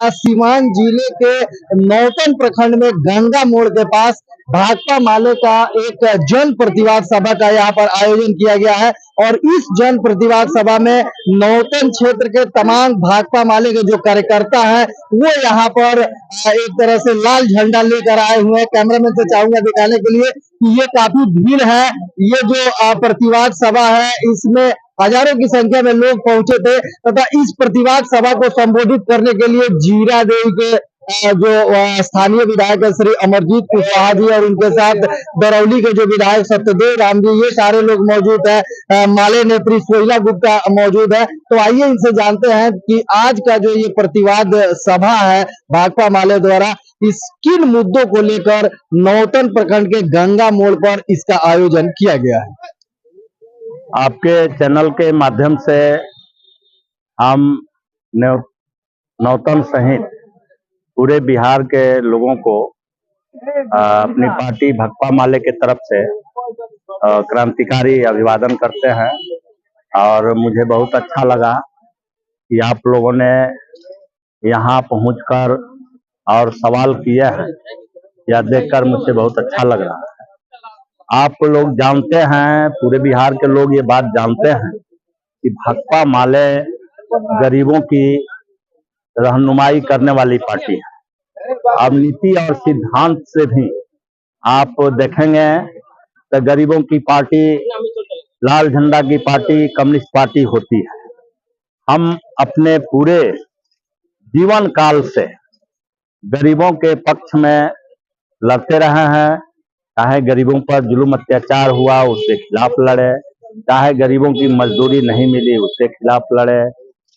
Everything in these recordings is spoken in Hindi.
सीवान जिले के नौतन प्रखंड में गंगा मोड़ के पास भाकपा माले का एक जन प्रतिवाद सभा का यहाँ पर आयोजन किया गया है। और इस जन प्रतिवाद सभा में नौतन क्षेत्र के तमाम भाकपा माले के जो कार्यकर्ता हैं वो यहाँ पर एक तरह से लाल झंडा लेकर आए हुए हैं। कैमरामैन से चाहूंगा दिखाने के लिए कि ये काफी भीड़ है। ये जो प्रतिवाद सभा है इसमें हजारों की संख्या में लोग पहुंचे थे तथा इस प्रतिवाद सभा को संबोधित करने के लिए जीरा देवी के जो स्थानीय विधायक है श्री अमरजीत कुशवाहा जी और उनके साथ दरौली के जो विधायक सत्यदेव राम जी, ये सारे लोग मौजूद है। माले नेत्री सोहिला गुप्ता मौजूद है। तो आइए इनसे जानते हैं कि आज का जो ये प्रतिवाद सभा है भाकपा माले द्वारा इस किन मुद्दों को लेकर नौतन प्रखंड के गंगा मोड़ पर इसका आयोजन किया गया है। आपके चैनल के माध्यम से हम नौतन सहित पूरे बिहार के लोगों को अपनी पार्टी भाकपा माले के तरफ से क्रांतिकारी अभिवादन करते हैं। और मुझे बहुत अच्छा लगा कि आप लोगों ने यहाँ पहुंचकर और सवाल किए हैं। यह देखकर मुझे बहुत अच्छा लग रहा है। आप लोग जानते हैं, पूरे बिहार के लोग ये बात जानते हैं कि भाकपा माले गरीबों की रहनुमाई करने वाली पार्टी है। अब नीति और सिद्धांत से भी आप देखेंगे तो गरीबों की पार्टी, लाल झंडा की पार्टी, कम्युनिस्ट पार्टी होती है। हम अपने पूरे जीवन काल से गरीबों के पक्ष में लड़ते रहे हैं। चाहे गरीबों पर जुल्म अत्याचार हुआ उसके खिलाफ लड़े, चाहे गरीबों की मजदूरी नहीं मिली उसके खिलाफ लड़े,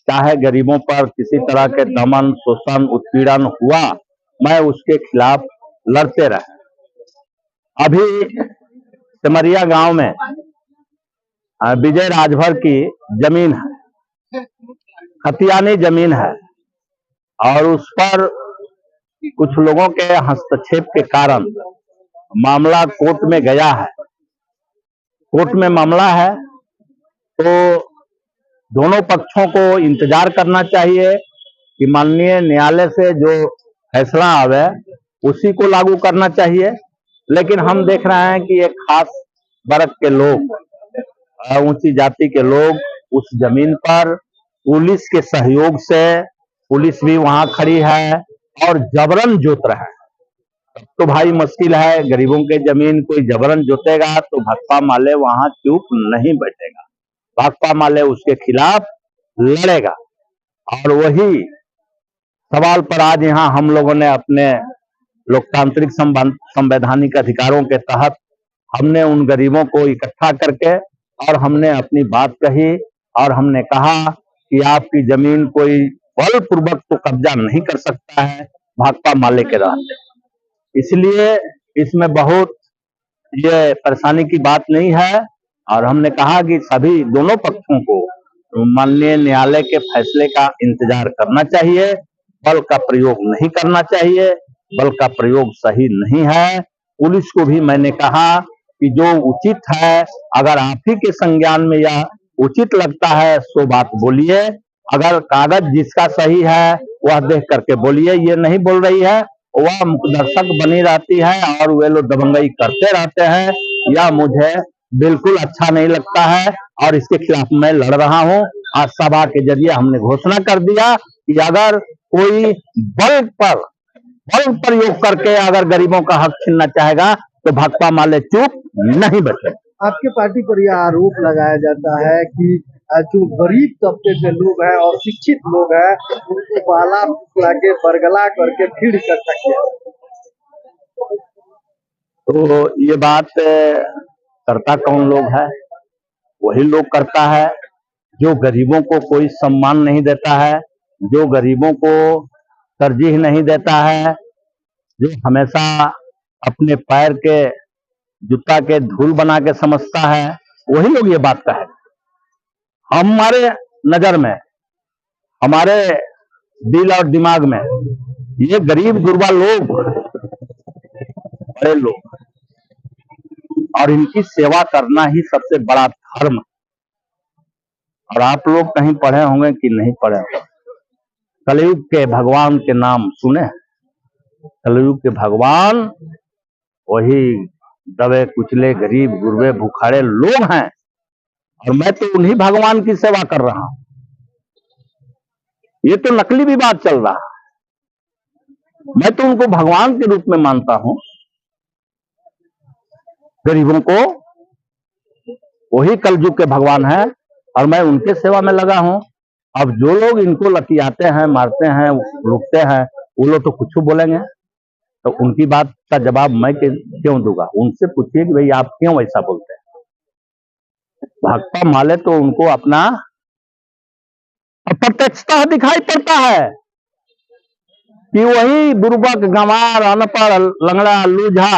चाहे गरीबों पर किसी तरह के दमन, शोषण, उत्पीड़न हुआ, मैं उसके खिलाफ लड़ते रहे। अभी सिमरिया गांव में विजय राजभर की जमीन है, खतियानी जमीन है, और उस पर कुछ लोगों के हस्तक्षेप के कारण मामला कोर्ट में गया है। कोर्ट में मामला है तो दोनों पक्षों को इंतजार करना चाहिए कि माननीय न्यायालय से जो फैसला आवे उसी को लागू करना चाहिए। लेकिन हम देख रहे हैं कि एक खास वर्ग के लोग, ऊंची जाति के लोग उस जमीन पर पुलिस के सहयोग से, पुलिस भी वहां खड़ी है और जबरन जोत रहे हैं। तो भाई मुश्किल है, गरीबों के जमीन कोई जबरन जोतेगा तो भाकपा माले वहां चुप नहीं बैठेगा, भाकपा माले उसके खिलाफ लड़ेगा। और वही सवाल पर आज यहाँ हम लोगों ने अपने लोकतांत्रिक संवैधानिक अधिकारों के तहत हमने उन गरीबों को इकट्ठा करके और हमने अपनी बात कही और हमने कहा कि आपकी जमीन कोई बलपूर्वक तो कब्जा नहीं कर सकता है भाकपा माले के रहते। इसलिए इसमें बहुत ये परेशानी की बात नहीं है। और हमने कहा कि सभी दोनों पक्षों को माननीय न्यायालय के फैसले का इंतजार करना चाहिए, बल का प्रयोग नहीं करना चाहिए, बल का प्रयोग सही नहीं है। पुलिस को भी मैंने कहा कि जो उचित है, अगर आप ही के संज्ञान में यह उचित लगता है सो बात बोलिए, अगर कागज जिसका सही है वह देख करके बोलिए। ये नहीं बोल रही है, वह दर्शक बनी रहती है और वे लोग दबंगई करते रहते हैं, यह मुझे बिल्कुल अच्छा नहीं लगता है और इसके खिलाफ मैं लड़ रहा हूं। आज सभा के जरिए हमने घोषणा कर दिया कि अगर कोई बल प्रयोग करके अगर गरीबों का हक छीनना चाहेगा तो भाकपा माले चुप नहीं बैठे। आपके पार्टी पर यह आरोप लगाया जाता है कि जो गरीब तबके के लोग हैं और शिक्षित लोग हैं उनको बाला फुसला के बरगला करके भीड़ इकट्ठा किया। तो ये बात करता कौन लोग है? वही लोग करता है जो गरीबों को कोई सम्मान नहीं देता है, जो गरीबों को तरजीह नहीं देता है, जो हमेशा अपने पैर के जूता के धूल बना के समझता है, वही लोग ये बात कहे। हमारे नजर में, हमारे दिल और दिमाग में ये गरीब गुरबा लोग, बड़े लोग, और इनकी सेवा करना ही सबसे बड़ा धर्म। और आप लोग कहीं पढ़े होंगे कि नहीं पढ़े होंगे, कलयुग के भगवान के नाम सुने? कलयुग के भगवान वही दबे कुचले गरीब गुरबे भूखाड़े लोग हैं, और मैं तो उन्हीं भगवान की सेवा कर रहा हूं। ये तो नकली विवाद चल रहा है। मैं तो उनको भगवान के रूप में मानता हूं। गरीबों को वही कलयुग के भगवान है, और मैं उनके सेवा में लगा हूं। अब जो लोग इनको लतियाते हैं, मारते हैं, लूटते हैं, वो लोग तो कुछ बोलेंगे, तो उनकी बात का जवाब मैं क्यों दूंगा? उनसे पूछिए कि भाई आप क्यों ऐसा बोलते हैं। भाकपा माले तो उनको अपना अप्रत्यक्षता दिखाई पड़ता है कि वही बुर्बक गंवार अनपढ़ लंगड़ा लूझा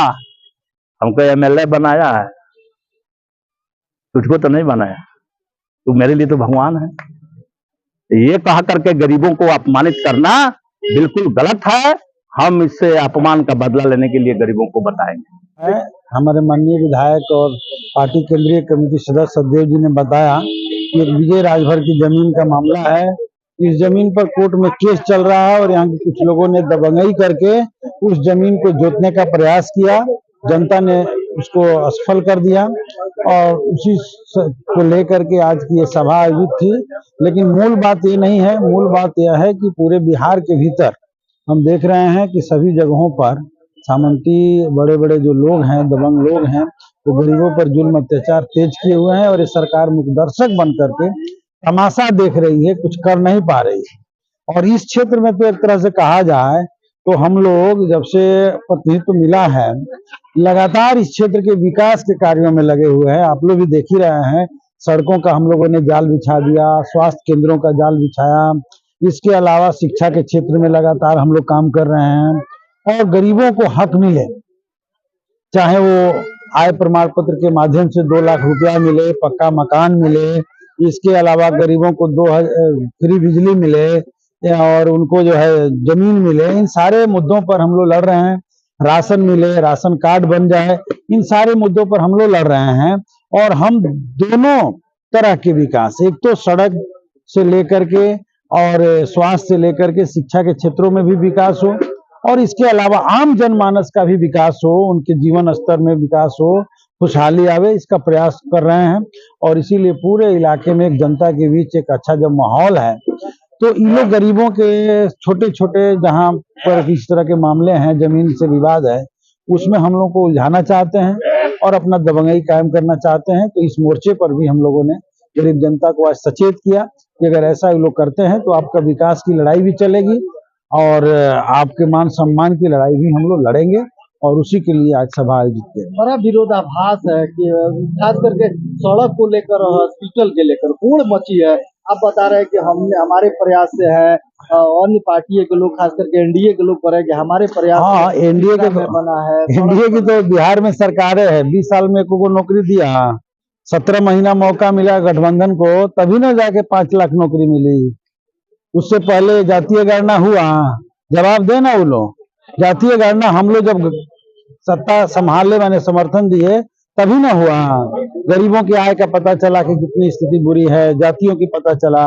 हमको एमएलए बनाया है। तुझको तो नहीं बनाया, तू मेरे लिए तो भगवान है। ये कहा करके गरीबों को अपमानित करना बिल्कुल गलत है। हम इससे अपमान का बदला लेने के लिए गरीबों को बताएंगे। हमारे माननीय विधायक और पार्टी केंद्रीय कमेटी सदस्य सददेव जी ने बताया कि एक विजय राजभर की जमीन का मामला है। इस जमीन पर कोर्ट में केस चल रहा है और यहाँ के कुछ लोगों ने दबंगई करके उस जमीन को जोतने का प्रयास किया। जनता ने उसको असफल कर दिया और उसी को लेकर के आज की ये सभा आयोजित थी। लेकिन मूल बात ये नहीं है, मूल बात यह है कि पूरे बिहार के भीतर हम देख रहे हैं कि सभी जगहों पर सामंती बड़े बड़े जो लोग हैं, दबंग लोग हैं, वो गरीबों पर जुल्म अत्याचार तेज किए हुए हैं और ये सरकार मुखदर्शक बन करके तमाशा देख रही है, कुछ कर नहीं पा रही है। और इस क्षेत्र में तो एक तरह से कहा जाए तो हम लोग जब से प्रतिनिधित्व मिला है लगातार इस क्षेत्र के विकास के कार्यों में लगे हुए हैं। आप लोग भी देख ही रहे हैं, सड़कों का हम लोगों ने जाल बिछा दिया, स्वास्थ्य केंद्रों का जाल बिछाया। इसके अलावा शिक्षा के क्षेत्र में लगातार हम लोग काम कर रहे हैं और गरीबों को हक मिले, चाहे वो आय प्रमाण पत्र के माध्यम से 2 लाख रुपया मिले, पक्का मकान मिले, इसके अलावा गरीबों को फ्री बिजली मिले और उनको जो है जमीन मिले। इन सारे मुद्दों पर हम लोग लड़ रहे हैं। राशन मिले, राशन कार्ड बन जाए, इन सारे मुद्दों पर हम लोग लड़ रहे हैं। और हम दोनों तरह के विकास, एक तो सड़क से लेकर के और स्वास्थ्य से लेकर के शिक्षा के क्षेत्रों में भी विकास हो और इसके अलावा आम जनमानस का भी विकास हो, उनके जीवन स्तर में विकास हो, खुशहाली आवे, इसका प्रयास कर रहे हैं। और इसीलिए पूरे इलाके में एक जनता के बीच एक अच्छा जब माहौल है तो इन लोग गरीबों के छोटे छोटे जहां पर इस तरह के मामले हैं, जमीन से विवाद है, उसमें हम लोग को उलझाना चाहते हैं और अपना दबंगई कायम करना चाहते हैं। तो इस मोर्चे पर भी हम लोगों ने गरीब जनता को आज सचेत किया कि अगर ऐसा ये लोग करते हैं तो आपका विकास की लड़ाई भी चलेगी और आपके मान सम्मान की लड़ाई भी हम लोग लड़ेंगे और उसी के लिए आज सभा आयोजित किया। बड़ा विरोधाभास है कि खास करके सड़क को लेकर और हॉस्पिटल के लेकर होड़ मची है। आप बता रहे हैं कि हमने हमारे प्रयास से है, अन्य पार्टियों के लोग खास करके एनडीए के लोग कह रहे हैं कि हमारे प्रयास। हाँ, एनडीए के बना है, एनडीए की तो बिहार में सरकारें है, 20 साल में को नौकरी दिया, 17 महीना मौका मिला गठबंधन को, तभी ना जाके 5 लाख नौकरी मिली। उससे पहले जातीय गणना हुआ, जवाब देना वो लोग। जातीय गणना हम लोग जब सत्ता संभाले, मैंने समर्थन दिए, तभी ना हुआ। गरीबों की आय का पता चला कि कितनी स्थिति बुरी है, जातियों की पता चला।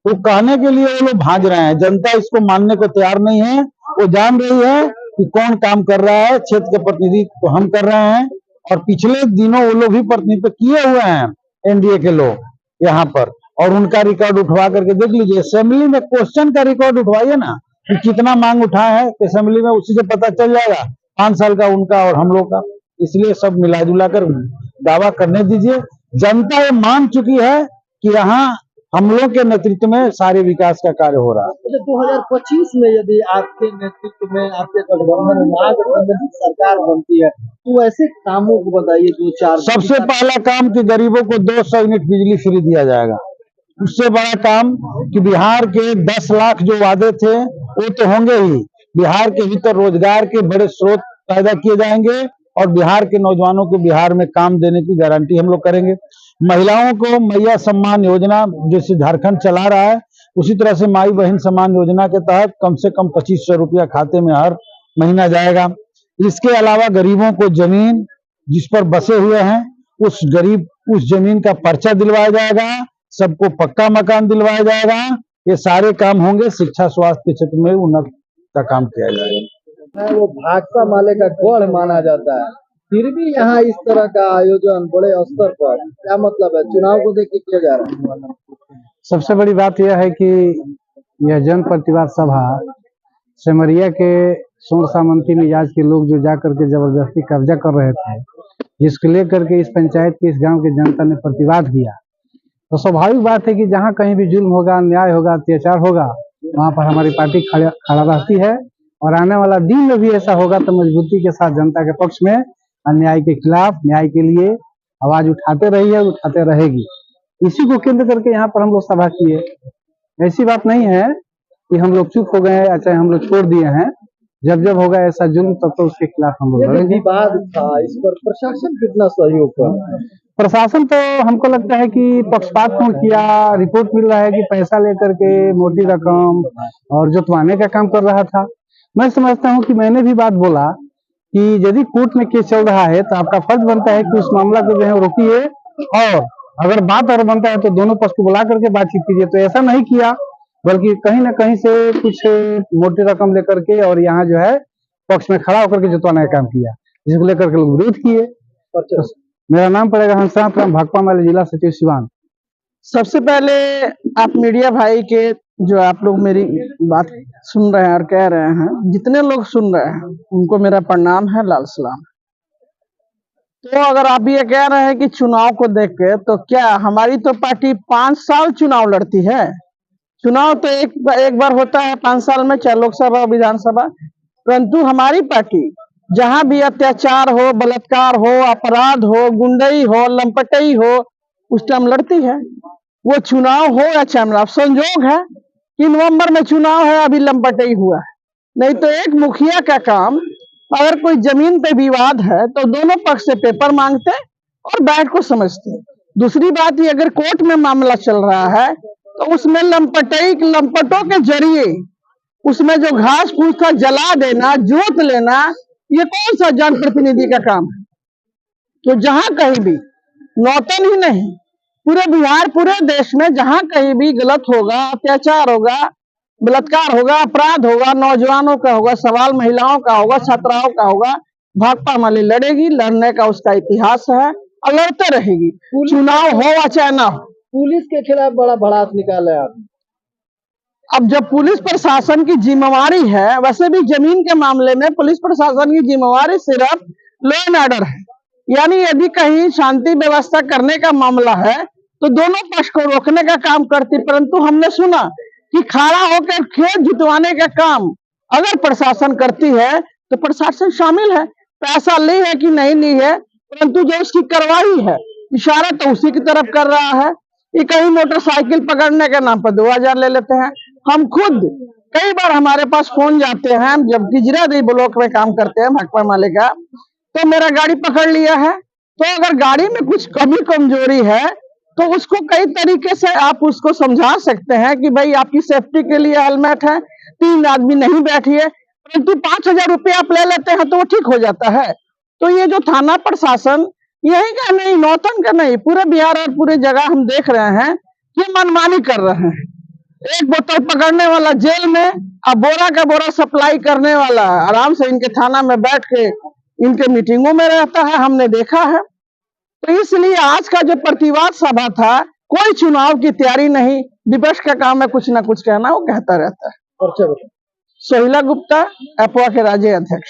वो कहने के लिए वो लोग भाग रहे हैं, जनता इसको मानने को तैयार नहीं है। वो जान रही है कि कौन काम कर रहा है, क्षेत्र के प्रतिनिधित्व तो हम कर रहे हैं और पिछले दिनों वो लोग भी प्रतिनिधित्व किए हुए हैं एनडीए के लोग यहाँ पर, और उनका रिकॉर्ड उठवा करके देख लीजिए। असेंबली में क्वेश्चन का रिकॉर्ड उठवाइए ना कि कितना मांग उठाए है असेंबली में, उसी से पता चल जाएगा 5 साल का उनका और हम लोग का। इसलिए सब मिला जुला कर दावा करने दीजिए। जनता ये मान चुकी है कि यहाँ हम लोग के नेतृत्व में सारे विकास का कार्य हो रहा है। 2025 में यदि आपके नेतृत्व में, आपके गठबंधन में महागठबंधन की सरकार बनती है तो ऐसे कामों को बताइए 2-4। सबसे पहला काम कि गरीबों को 200 यूनिट बिजली फ्री दिया जाएगा। उससे बड़ा काम कि बिहार के 10 लाख जो वादे थे वो तो होंगे ही, बिहार के भीतर रोजगार के बड़े स्रोत पैदा किए जाएंगे और बिहार के नौजवानों को बिहार में काम देने की गारंटी हम लोग करेंगे। महिलाओं को मैया सम्मान योजना जैसे झारखंड चला रहा है, उसी तरह से माई बहन सम्मान योजना के तहत कम से कम 2500 रुपया खाते में हर महीना जाएगा। इसके अलावा गरीबों को जमीन जिस पर बसे हुए हैं उस जमीन का पर्चा दिलवाया जाएगा, सबको पक्का मकान दिलवाया जाएगा ये सारे काम होंगे। शिक्षा स्वास्थ्य के क्षेत्र में उन्नत का काम किया जाएगा। है वो भाकपा माले का गढ़ माना जाता है, फिर भी यहाँ इस तरह का आयोजन बड़े स्तर पर, क्या मतलब है? चुनाव को देख के किया जा रहा है। सबसे बड़ी बात यह है कि यह जन प्रतिवाद सभा सिमरिया के सोन सामंती मिजाज के लोग जो जाकर के जबरदस्ती कब्जा कर रहे थे, जिसको लेकर के इस पंचायत के इस गांव की जनता ने प्रतिवाद किया, तो स्वाभाविक बात है कि जहां कहीं भी जुल्म होगा, अन्याय होगा, अत्याचार होगा, वहां पर हमारी पार्टी खड़ा रहती है। और आने वाला दिन में भी ऐसा होगा तो मजबूती के साथ जनता के पक्ष में, अन्याय के खिलाफ, न्याय के लिए आवाज उठाते रही है, उठाते रहेगी। इसी को केंद्र करके यहाँ पर हम लोग सभा किए। ऐसी बात नहीं है कि हम लोग चुप हो गए या चाहे हम लोग छोड़ दिए हैं। जब जब होगा ऐसा जुल्म तब तो उसके खिलाफ हम लोग लड़ेंगे। विवाद था, इस पर प्रशासन कितना सहयोग कर? प्रशासन तो हमको लगता है कि पक्षपातपूर्ण किया। रिपोर्ट मिल रहा है कि पैसा लेकर के मोटी रकम और जुटवाने का काम कर रहा था। मैं समझता हूं कि मैंने भी बात बोला कि यदि कोर्ट में केस चल रहा है तो आपका फर्ज बनता है कि उस मामला को जो है रोकिए, और अगर बात और बनता है तो दोनों पक्ष को बुला करके बातचीत कीजिए। तो ऐसा नहीं किया, बल्कि कहीं ना कहीं से कुछ मोटी रकम लेकर के और यहाँ जो है पक्ष में खड़ा होकर के जुटवाने का काम किया, जिसको लेकर के लोग विरोध किए। तो मेरा नाम पड़ेगा हंसनाथ राम, भाकपा माले जिला सचिव सिवान। सबसे पहले आप मीडिया भाई के, जो आप लोग मेरी बात सुन रहे हैं और कह रहे हैं, जितने लोग सुन रहे हैं उनको मेरा प्रणाम है, लाल सलाम। तो अगर आप ये कह रहे हैं कि चुनाव को देख के, तो क्या हमारी तो पार्टी 5 साल चुनाव लड़ती है। चुनाव तो एक बार होता है 5 साल में, चाहे लोकसभा विधानसभा, परंतु हमारी पार्टी जहां भी अत्याचार हो, बलात्कार हो, अपराध हो, गुंडई हो, लंपटई हो, उस टाइम लड़ती है। वो चुनाव हो या चुनाव, संजोग है कि नवंबर में चुनाव है, अभी लंपटई हुआ है। नहीं तो एक मुखिया का काम, अगर कोई जमीन पे विवाद है तो दोनों पक्ष से पेपर मांगते और बैठ को समझते। दूसरी बात, ये अगर कोर्ट में मामला चल रहा है तो उसमें लंपटों के जरिए उसमें जो घास फूस था जला देना, जोत लेना, ये कौन सा जनप्रतिनिधि का काम है? तो जहां कहीं भी, नौतन ही नहीं, पूरे बिहार, पूरे देश में जहां कहीं भी गलत होगा, अत्याचार होगा, बलात्कार होगा, अपराध होगा, नौजवानों का होगा, सवाल महिलाओं का होगा, छात्राओं का होगा, भाकपा माले लड़ेगी। लड़ने का उसका इतिहास है और लड़ते रहेगी, चुनाव हो या चाहे ना हो। पुलिस के खिलाफ बड़ा भड़ास निकाला है आप। अब जब पुलिस प्रशासन की जिम्मेवारी है, वैसे भी जमीन के मामले में पुलिस प्रशासन की जिम्मेवारी सिर्फ लॉ एंड ऑर्डर है, यानी यदि कहीं शांति व्यवस्था करने का मामला है तो दोनों पक्ष को रोकने का काम करती। परंतु हमने सुना कि खड़ा होकर खेत जुटवाने का काम अगर प्रशासन करती है तो प्रशासन शामिल है। पैसा ली है कि नहीं ली है, परंतु जो उसकी कार्रवाई है, इशारा तो उसी की तरफ कर रहा है। ये कहीं मोटरसाइकिल पकड़ने के नाम पर 2000 ले लेते हैं। हम खुद कई बार हमारे पास फोन जाते हैं, जब गिजरादेवी ब्लॉक में काम करते हैं भाकपा माले का, तो मेरा गाड़ी पकड़ लिया है। तो अगर गाड़ी में कुछ कमी कमजोरी है तो उसको कई तरीके से आप उसको समझा सकते हैं कि भाई आपकी सेफ्टी के लिए हेलमेट है, 3 आदमी नहीं बैठिए, परंतु 5000 रुपये आप ले लेते हैं तो वो ठीक हो जाता है। तो ये जो थाना प्रशासन, यही का नहीं, नौतन का नहीं, पूरे बिहार और पूरे जगह हम देख रहे हैं कि मनमानी कर रहे हैं। एक बोतल पकड़ने वाला जेल में, अब बोरा का बोरा सप्लाई करने वाला आराम से इनके थाना में बैठ के इनके मीटिंगों में रहता है, हमने देखा है। तो इसलिए आज का जो प्रतिवाद सभा था, कोई चुनाव की तैयारी नहीं, विपक्ष का काम है कुछ ना कुछ कहना, वो कहता रहता है। सोहिला गुप्ता, एपवा के राज्य अध्यक्ष।